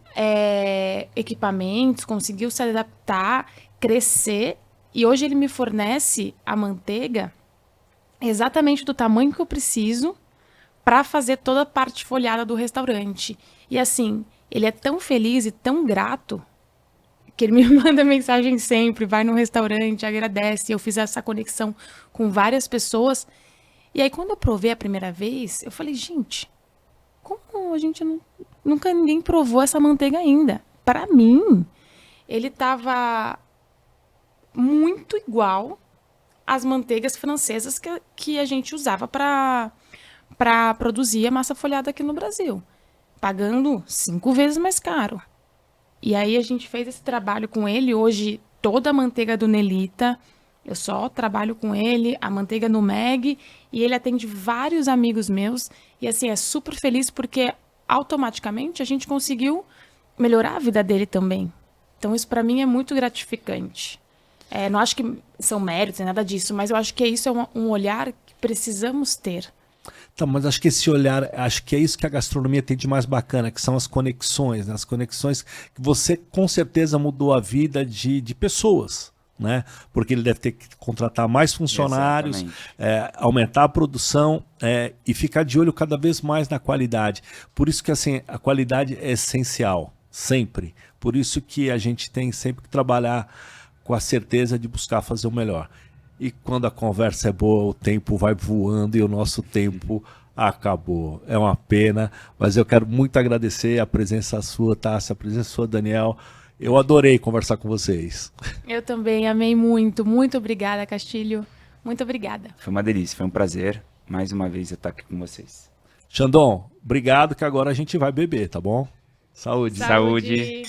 Speaker 4: equipamentos, conseguiu se adaptar, crescer e hoje ele me fornece a manteiga exatamente do tamanho que eu preciso para fazer toda a parte folhada do restaurante. E assim, ele é tão feliz e tão grato que ele me manda mensagem sempre, vai no restaurante, agradece. Eu fiz essa conexão com várias pessoas. E aí, quando eu provei a primeira vez, eu falei, gente, como a gente nunca ninguém provou essa manteiga ainda? Para mim, ele estava muito igual as manteigas francesas que a gente usava para produzir a massa folhada aqui no Brasil, pagando 5 vezes mais caro. E aí a gente fez esse trabalho com ele. Hoje, toda a manteiga do Nelita, eu só trabalho com ele, a manteiga no MEG, e ele atende vários amigos meus. E assim, é super feliz porque automaticamente a gente conseguiu melhorar a vida dele também. Então isso para mim é muito gratificante. Não acho que são méritos, nem nada disso, mas eu acho que isso é um olhar que precisamos ter.
Speaker 5: Então, mas acho que esse olhar, acho que é isso que a gastronomia tem de mais bacana, que são as conexões, né? As conexões que você com certeza mudou a vida de pessoas, né? Porque ele deve ter que contratar mais funcionários, aumentar a produção e ficar de olho cada vez mais na qualidade. Por isso que assim, a qualidade é essencial, sempre. Por isso que a gente tem sempre que trabalhar com a certeza de buscar fazer o melhor. E quando a conversa é boa, o tempo vai voando e o nosso tempo acabou. É uma pena, mas eu quero muito agradecer a presença sua, Tássia, a presença sua, Daniel. Eu adorei conversar com vocês.
Speaker 4: Eu também amei muito. Muito obrigada, Castilho. Muito obrigada.
Speaker 2: Foi uma delícia, foi um prazer mais uma vez eu estar aqui com vocês.
Speaker 5: Xandão, obrigado, que agora a gente vai beber, tá bom? Saúde.
Speaker 2: Saúde.